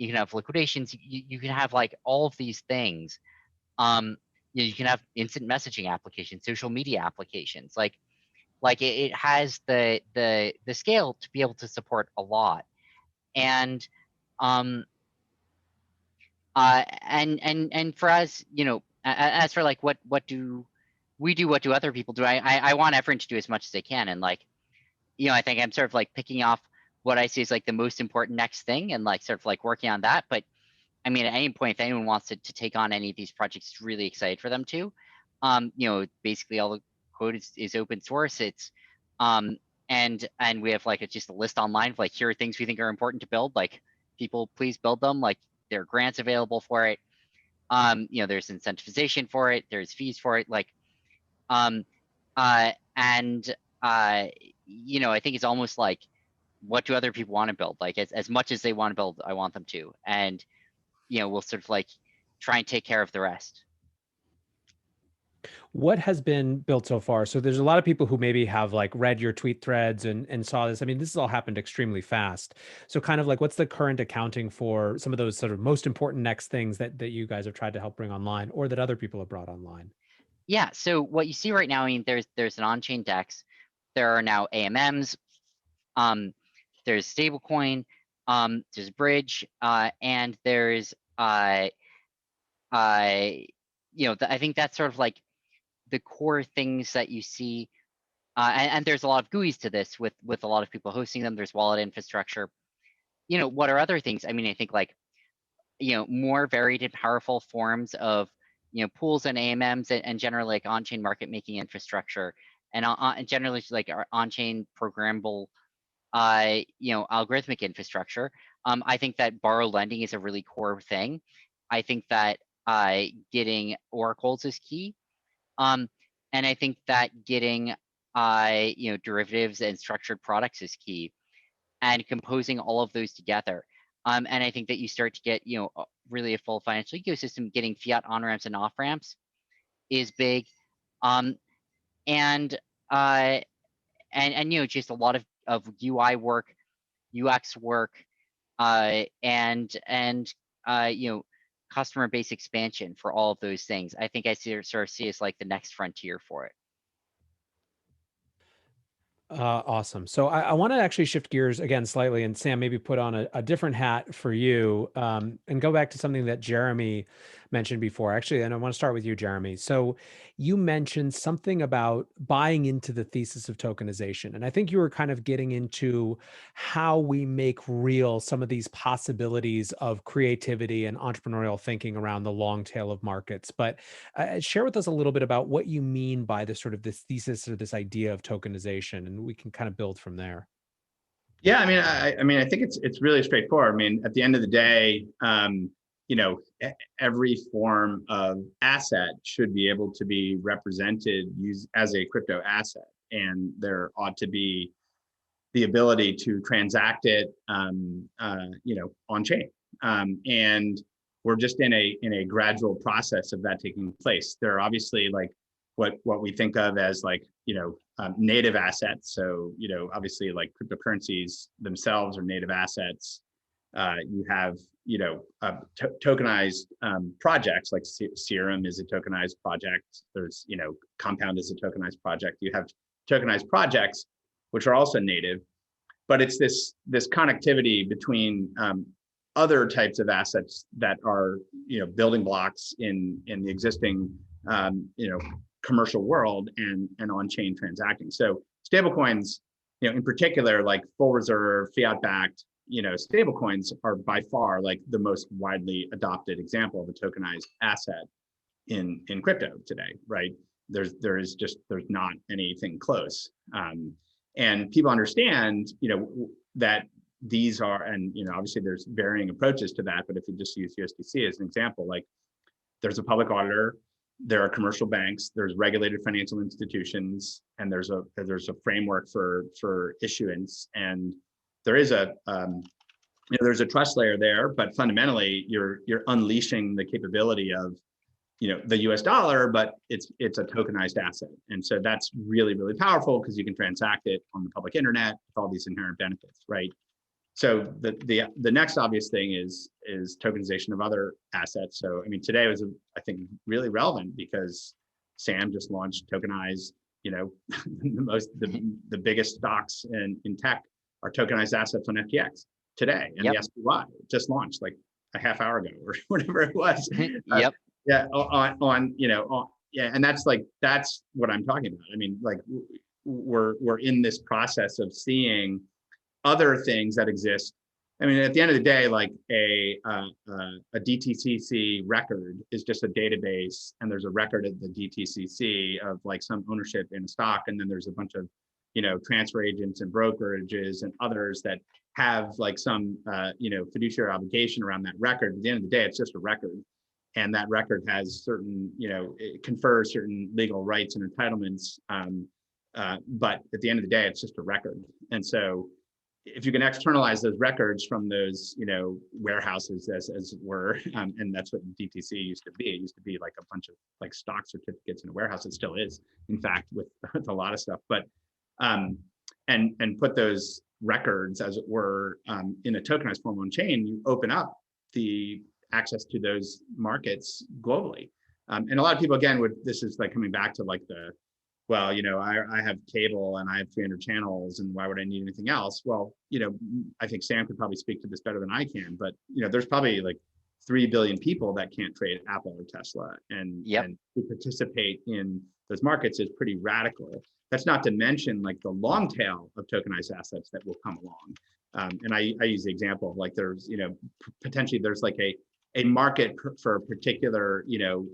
You can have liquidations, you can have like all of these things. You can have instant messaging applications, social media applications. Like it has the scale to be able to support a lot. And and for us, as for like what do we do, what do other people do? I want everyone to do as much as they can. And I think I'm sort of like picking off what I see is like the most important next thing, and like sort of like working on that. But I mean, at any point, if anyone wants to take on any of these projects, it's really excited for them to. Basically all the code is open source. It's and we have like just a list online of like, here are things we think are important to build. Like, people, please build them. Like, there are grants available for it. There's incentivization for it. There's fees for it. Like, and I think it's almost like, what do other people want to build? Like, as much as they want to build, I want them to. And we'll sort of like try and take care of the rest. What has been built so far? So there's a lot of people who maybe have like read your tweet threads and saw this. I mean, this has all happened extremely fast. So kind of like, what's the current accounting for some of those sort of most important next things that you guys have tried to help bring online, or that other people have brought online? Yeah. So what you see right now, I mean, there's an on-chain DEX. There are now AMMs. There's stablecoin. There's bridge, and there's I think that's sort of like the core things that you see. And there's a lot of GUIs to this with a lot of people hosting them. There's wallet infrastructure. What are other things? I mean, I think like, more varied and powerful forms of, pools and AMMs, and generally like on-chain market making infrastructure, and generally like our on-chain programmable, algorithmic infrastructure. I think that borrow lending is a really core thing. I think that getting oracles is key. And I think that getting derivatives and structured products is key, and composing all of those together. And I think that you start to get really a full financial ecosystem. Getting fiat on ramps and off ramps is big, and just a lot of UI work, UX work, and customer base expansion for all of those things. I think I sort of see as like the next frontier for it. Awesome. So I want to actually shift gears again slightly, and Sam, maybe put on a different hat for you, and go back to something that Jeremy mentioned before. Actually, and I want to start with you, Jeremy. So you mentioned something about buying into the thesis of tokenization, and I think you were kind of getting into how we make real some of these possibilities of creativity and entrepreneurial thinking around the long tail of markets. But share with us a little bit about what you mean by this sort of this thesis or this idea of tokenization, and we can kind of build from there. Yeah, I mean, I think it's really straightforward. I mean, at the end of the day, every form of asset should be able to be represented as a crypto asset, and there ought to be the ability to transact it, on chain. And we're just in a gradual process of that taking place. There are obviously like what we think of as like native assets. So obviously like cryptocurrencies themselves are native assets. You have tokenized projects, like Serum is a tokenized project. There's Compound is a tokenized project. You have tokenized projects which are also native, but it's this connectivity between other types of assets that are building blocks in the existing commercial world and on-chain transacting. So stablecoins, in particular, like full reserve, fiat-backed, stablecoins are by far like the most widely adopted example of a tokenized asset in crypto today, right? There's not anything close. And people understand, that these are, and obviously there's varying approaches to that, but if you just use USDC as an example, like there's a public auditor, there are commercial banks, there's regulated financial institutions, and there's a framework for issuance, and there is there's a trust layer there, but fundamentally you're unleashing the capability of the US dollar, but it's a tokenized asset, and so that's really, really powerful because you can transact it on the public internet with all these inherent benefits, right? So the next obvious thing is tokenization of other assets. So I mean, today was I think really relevant because Sam just launched tokenized. The biggest stocks in tech are tokenized assets on FTX today, and the SPY just launched like a half hour ago or whatever it was. Yep. And that's what I'm talking about. I mean, like we're in this process of seeing other things that exist. I mean, at the end of the day, like a DTCC record is just a database, and there's a record at the DTCC of like some ownership in a stock, and then there's a bunch of, you know, transfer agents and brokerages and others that have like some, you know, fiduciary obligation around that record. At the end of the day, it's just a record, and that record has certain, you know, it confers certain legal rights and entitlements. But at the end of the day, it's just a record, and so if you can externalize those records from those, you know, warehouses as it were, and that's what DTC used to be. It used to be like a bunch of like stock certificates in a warehouse. It still is, in fact, with a lot of stuff. But and put those records, as it were, in a tokenized form on chain, you open up the access to those markets globally. And a lot of people, again, this is like coming back to like well, you know, I have cable and I have 300 channels, and why would I need anything else? Well, you know, I think Sam could probably speak to this better than I can, but, you know, there's probably like 3 billion people that can't trade Apple or Tesla, and to participate in those markets is pretty radical. That's not to mention like the long tail of tokenized assets that will come along. And I use the example of like there's, you know, potentially there's like a market for a particular, you know,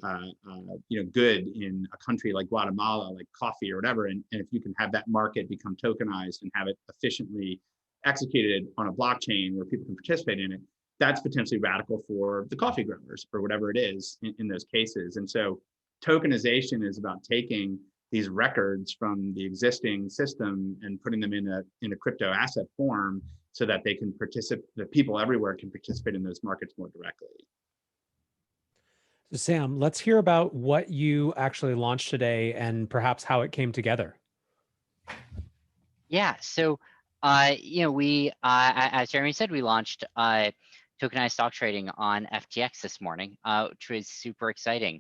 good in a country like Guatemala, like coffee or whatever. And if you can have that market become tokenized and have it efficiently executed on a blockchain where people can participate in it, that's potentially radical for the coffee growers or whatever it is in those cases. And so tokenization is about taking these records from the existing system and putting them in a crypto asset form, so that they can participate, that people everywhere can participate in those markets more directly. So Sam, let's hear about what you actually launched today and perhaps how it came together. Yeah, so you know, we as Jeremy said, we launched tokenized stock trading on FTX this morning, which was super exciting.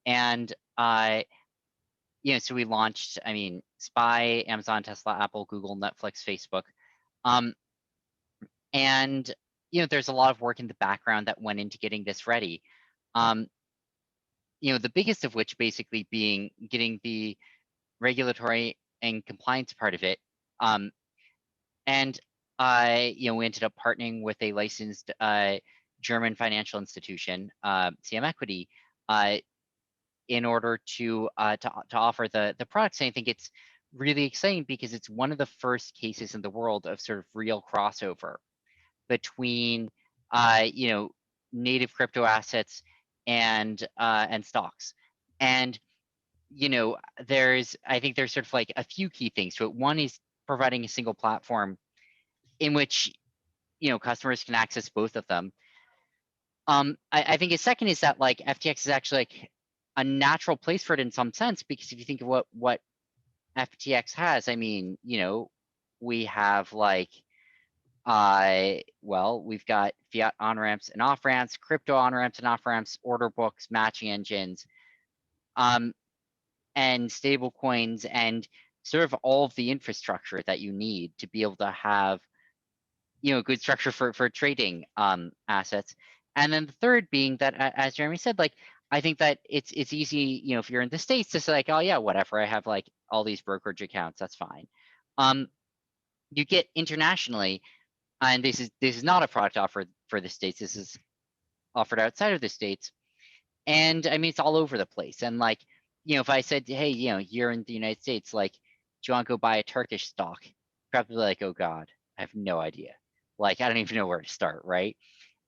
And you know, so we launched, I mean, SPY, Amazon, Tesla, Apple, Google, Netflix, Facebook. And, you know, there's a lot of work in the background that went into getting this ready. You know, the biggest of which basically being getting the regulatory and compliance part of it. And you know, we ended up partnering with a licensed German financial institution, CM Equity, in order to offer the products. And I think it's really exciting because it's one of the first cases in the world of sort of real crossover between you know, native crypto assets and stocks. And you know, I think there's sort of like a few key things to it. One is providing a single platform in which, you know, customers can access both of them. I think a second is that like FTX is actually like a natural place for it in some sense, because if you think of what FTX has, I mean, you know, we have like well, we've got fiat on-ramps and off-ramps, crypto on-ramps and off-ramps, order books, matching engines, and stablecoins, and sort of all of the infrastructure that you need to be able to have, you know, good structure for trading assets. And then the third being that, as Jeremy said, like, I think that it's easy, you know, if you're in the States, to say like, oh yeah, whatever, I have like all these brokerage accounts, that's fine. You get internationally, and this is not a product offered for the States. This is offered outside of the States. And I mean, it's all over the place. And like, you know, if I said, hey, you know, you're in the United States, like, do you want to go buy a Turkish stock? Probably like, oh God, I have no idea. Like, I don't even know where to start, right?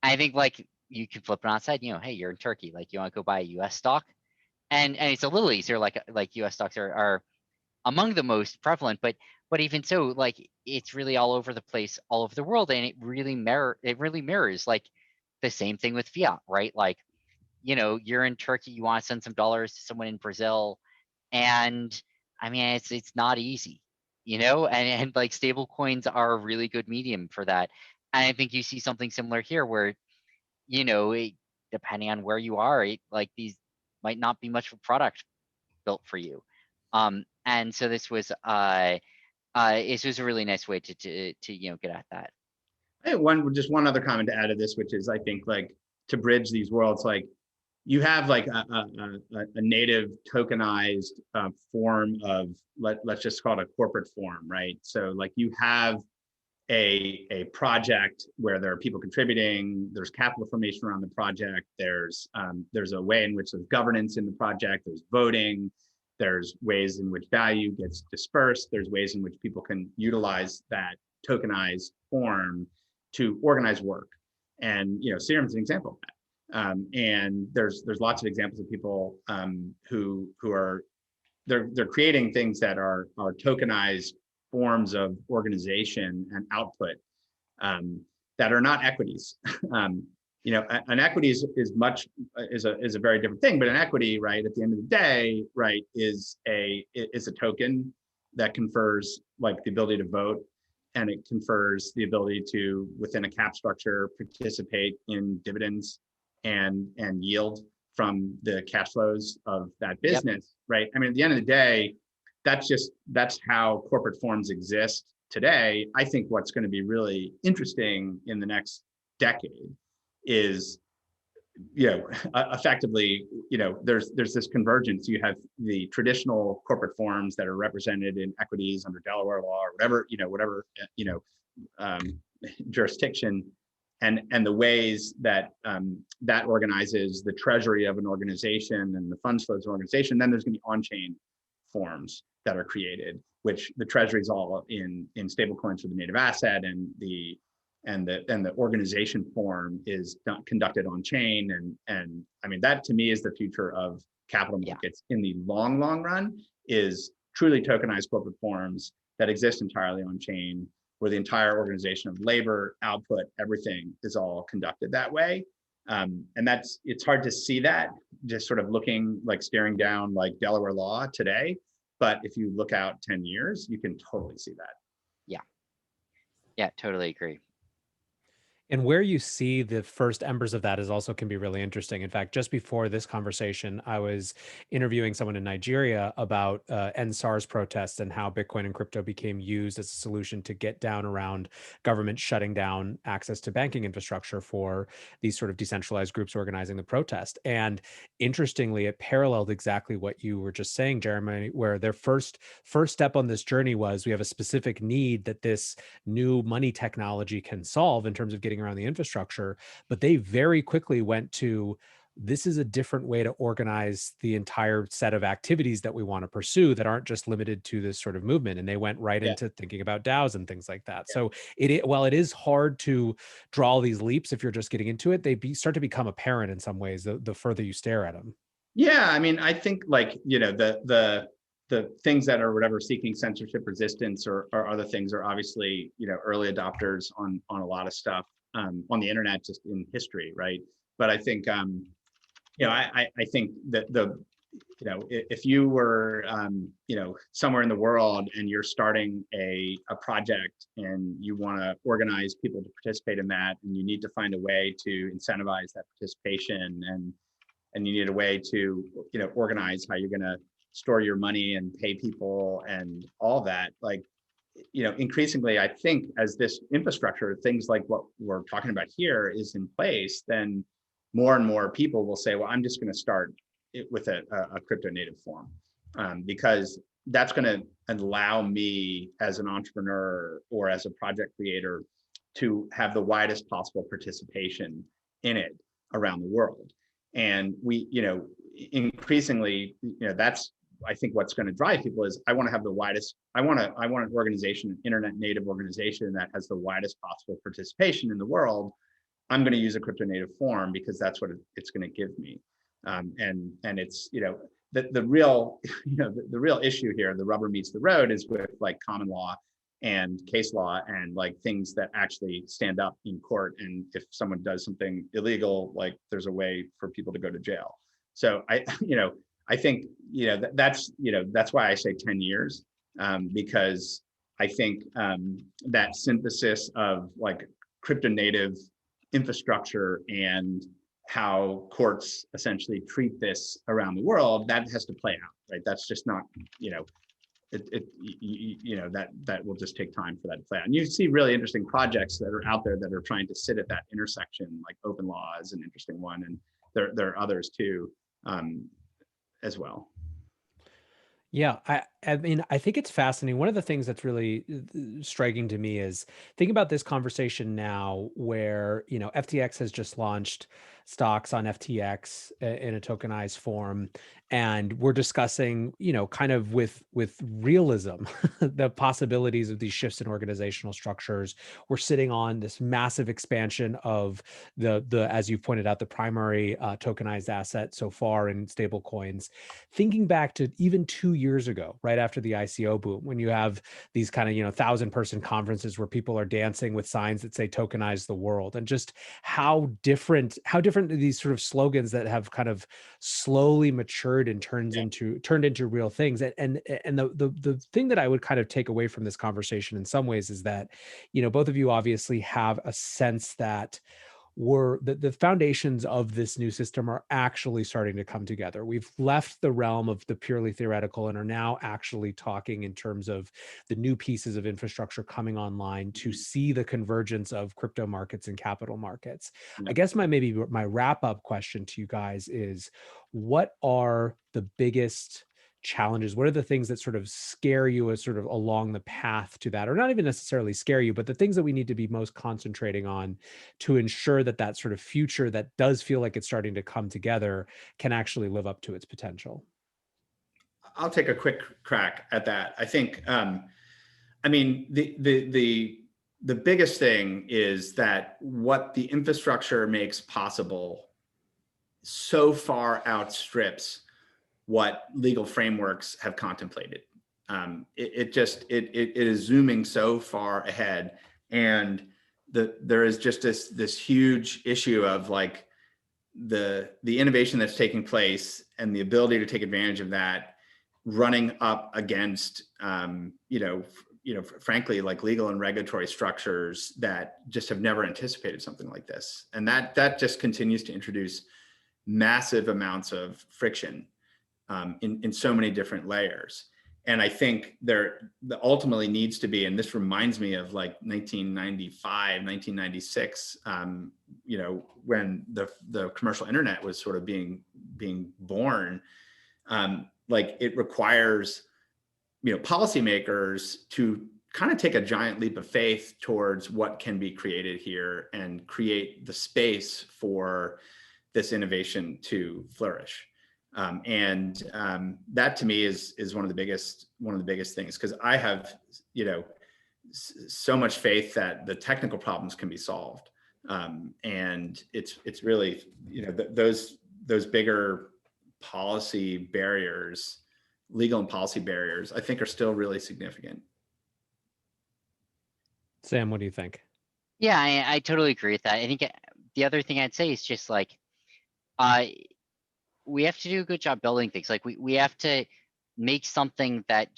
I think like you can flip it on its side, you know, hey, you're in Turkey, like, you want to go buy a US stock? And it's a little easier, like US stocks are among the most prevalent, but even so, like, it's really all over the place, all over the world, and it really mirrors like the same thing with fiat, right? Like, you know, you're in Turkey, you want to send some dollars to someone in Brazil, and I mean, it's not easy, you know, and like stable coins are a really good medium for that. And I think you see something similar here where, you know, depending on where you are, like these might not be much of a product built for you. And so this was a really nice way to you know, get at that. I think just one other comment to add to this, which is I think like to bridge these worlds, like you have like a native tokenized form of let's just call it a corporate form, right? So like you have a project where there are people contributing, there's capital formation around the project, there's a way in which there's governance in the project, there's voting, there's ways in which value gets dispersed, there's ways in which people can utilize that tokenized form to organize work. And Serum's an example of that. And there's lots of examples of people who are they're creating things that are tokenized forms of organization and output that are not equities. An equity is a very different thing, but an equity, right, at the end of the day, right, is a token that confers like the ability to vote, and it confers the ability to, within a cap structure, participate in dividends and yield from the cash flows of that business, right? I mean, at the end of the day, that's how corporate forms exist today. I think what's going to be really interesting in the next decade is, effectively, there's this convergence. You have the traditional corporate forms that are represented in equities under Delaware law or whatever jurisdiction, and the ways that that organizes the treasury of an organization and the funds flows of an organization. Then there's going to be on-chain forms that are created, which the treasury is all in stablecoins for the native asset, and the organization form is conducted on chain. And I mean, that to me is the future of capital markets in the long run, is truly tokenized corporate forms that exist entirely on chain, where the entire organization of labor, output, everything is all conducted that way. And it's hard to see that just sort of staring down like Delaware law today. But if you look out 10 years, you can totally see that. Yeah, totally agree. And where you see the first embers of that is also can be really interesting. In fact, just before this conversation, I was interviewing someone in Nigeria about end SARS protests and how Bitcoin and crypto became used as a solution to get down around government shutting down access to banking infrastructure for these sort of decentralized groups organizing the protest. And interestingly, it paralleled exactly what you were just saying, Jeremy, where their first step on this journey was, we have a specific need that this new money technology can solve in terms of getting around the infrastructure, but they very quickly went to, this is a different way to organize the entire set of activities that we want to pursue that aren't just limited to this sort of movement. And they went right into thinking about DAOs and things like that. So while it is hard to draw these leaps if you're just getting into it, they start to become apparent in some ways the further you stare at them. Yeah, I mean, I think the things that are whatever seeking censorship resistance or other things are obviously early adopters on a lot of stuff on the internet, just in history, right? But I think I think that if you were somewhere in the world and you're starting a project and you want to organize people to participate in that, and you need to find a way to incentivize that participation, and you need a way to organize how you're going to store your money and pay people and all that, increasingly, I think as this infrastructure, things like what we're talking about here is in place, then more and more people will say, well, I'm just going to start it with a crypto native form, because that's going to allow me as an entrepreneur or as a project creator to have the widest possible participation in it around the world. And we, increasingly, that's, I think what's going to drive people is, I want to have the widest, I want an organization, an internet native organization that has the widest possible participation in the world. I'm going to use a crypto native form because that's what it's going to give me. And it's, the real, the real issue here, the rubber meets the road, is with like common law and case law and like things that actually stand up in court. And if someone does something illegal, like there's a way for people to go to jail. So I think, that's why I say 10 years, because I think that synthesis of like crypto native infrastructure and how courts essentially treat this around the world, that has to play out, right? That's just not, that will just take time for that to play out. And you see really interesting projects that are out there that are trying to sit at that intersection, like Open Law is an interesting one, and there are others too, as well. Yeah, I mean, I think it's fascinating. One of the things that's really striking to me is think about this conversation now where, FTX has just launched stocks on FTX in a tokenized form. And we're discussing, kind of with realism, the possibilities of these shifts in organizational structures. We're sitting on this massive expansion of the as you pointed out, the primary tokenized asset so far in stablecoins. Thinking back to even 2 years ago, right after the ICO boom, when you have these kind of 1,000-person conferences where people are dancing with signs that say "tokenize the world," and just how different these sort of slogans that have kind of slowly matured and turned into real things. And the thing that I would kind of take away from this conversation in some ways is that both of you obviously have a sense that the foundations of this new system are actually starting to come together. We've left the realm of the purely theoretical and are now actually talking in terms of the new pieces of infrastructure coming online to see the convergence of crypto markets and capital markets. I Yeah. guess my wrap up question to you guys is, what are the biggest challenges? What are the things that sort of scare you as sort of along the path to that, or not even necessarily scare you, but the things that we need to be most concentrating on to ensure that that sort of future that does feel like it's starting to come together can actually live up to its potential? I'll take a quick crack at that. I think, I mean, the biggest thing is that what the infrastructure makes possible so far outstrips what legal frameworks have contemplated. It is zooming so far ahead, and there is just this huge issue of like the innovation that's taking place and the ability to take advantage of that running up against frankly, like legal and regulatory structures that just have never anticipated something like this, and that just continues to introduce massive amounts of friction in so many different layers. And I think there ultimately needs to be, and this reminds me of like 1995, 1996, when the commercial internet was sort of being born. Like it requires, policymakers to kind of take a giant leap of faith towards what can be created here and create the space for this innovation to flourish. That to me is one of the biggest things, because I have so much faith that the technical problems can be solved, and it's really those bigger policy barriers, legal and policy barriers, I think are still really significant. Sam, what do you think? Yeah, I totally agree with that. I think the other thing I'd say is just like, we have to do a good job building things. Like we have to make something that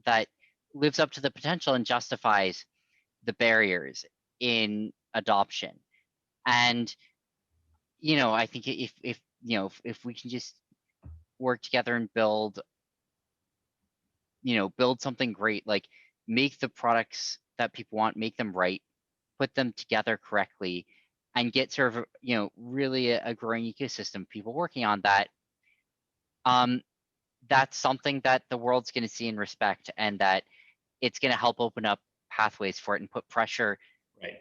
that lives up to the potential and justifies the barriers in adoption. And I think if we can just work together and build something great, like make the products that people want, make them right, put them together correctly, and get sort of really a growing ecosystem of people working on that, that's something that the world's going to see and respect, and that it's going to help open up pathways for it and put pressure Right.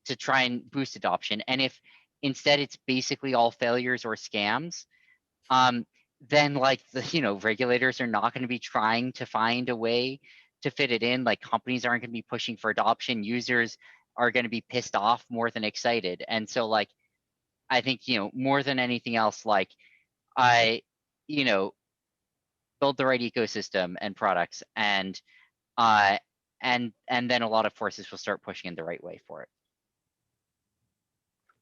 to try and boost adoption. And if instead it's basically all failures or scams, then like the regulators are not going to be trying to find a way to fit it in. Like companies aren't going to be pushing for adoption. Users are going to be pissed off more than excited. And so like I think more than anything else, like build the right ecosystem and products, and then a lot of forces will start pushing in the right way for it.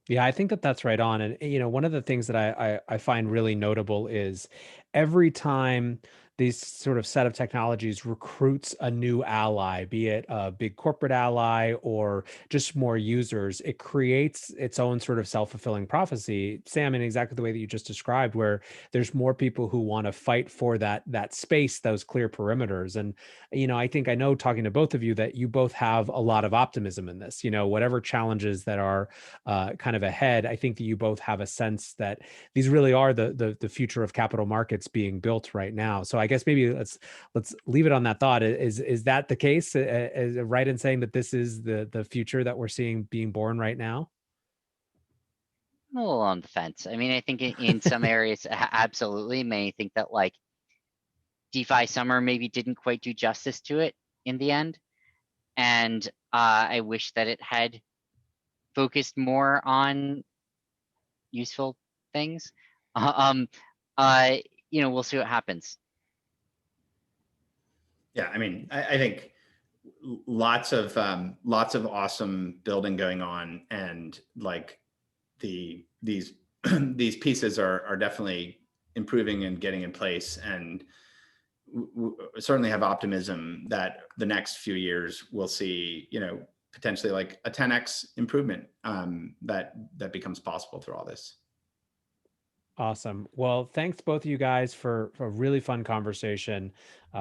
Yeah, I think that that's right on. And one of the things that I find really notable is every time these sort of set of technologies recruits a new ally, be it a big corporate ally or just more users, it creates its own sort of self-fulfilling prophecy, Sam, in exactly the way that you just described, where there's more people who want to fight for that space, those clear perimeters. And I know talking to both of you that you both have a lot of optimism in this. Whatever challenges that are kind of ahead, I think that you both have a sense that these really are the future of capital markets being built right now. So I guess maybe let's leave it on that thought. Is that the case? Is it right in saying that this is the future that we're seeing being born right now? I'm a little on the fence. I mean, I think in some areas, absolutely. May think that like DeFi summer maybe didn't quite do justice to it in the end. And I wish that it had focused more on useful things. Um, we'll see what happens. Yeah, I mean, I think lots of awesome building going on, and like these these pieces are definitely improving and getting in place, and certainly have optimism that the next few years we'll see, potentially like a 10x improvement that becomes possible through all this. Awesome. Well, thanks both of you guys for a really fun conversation.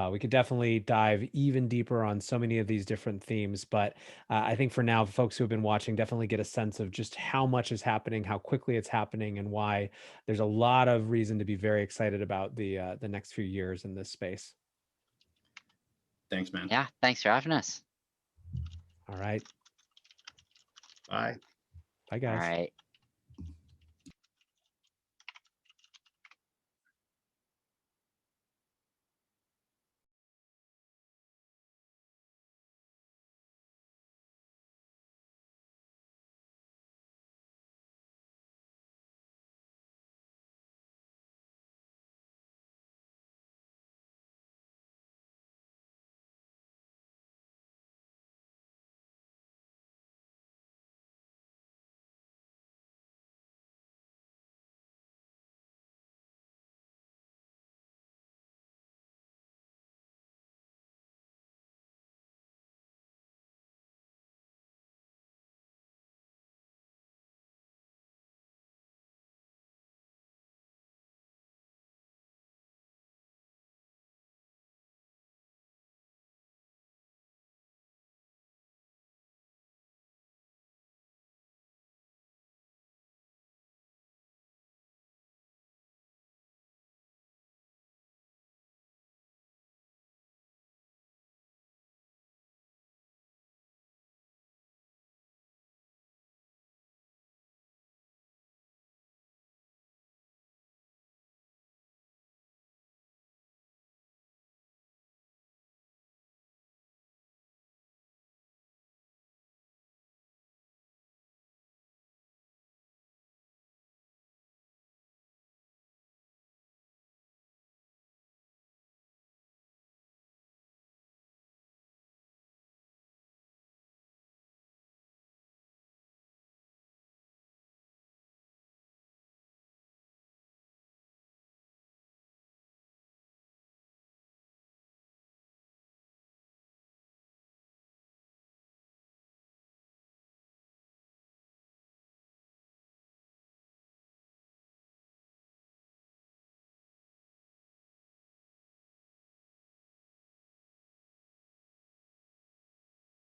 We could definitely dive even deeper on so many of these different themes, but I think for now, folks who have been watching definitely get a sense of just how much is happening, how quickly it's happening, and why there's a lot of reason to be very excited about the next few years in this space. Thanks, man. Yeah, thanks for having us. All right. Bye. Bye, All guys. right.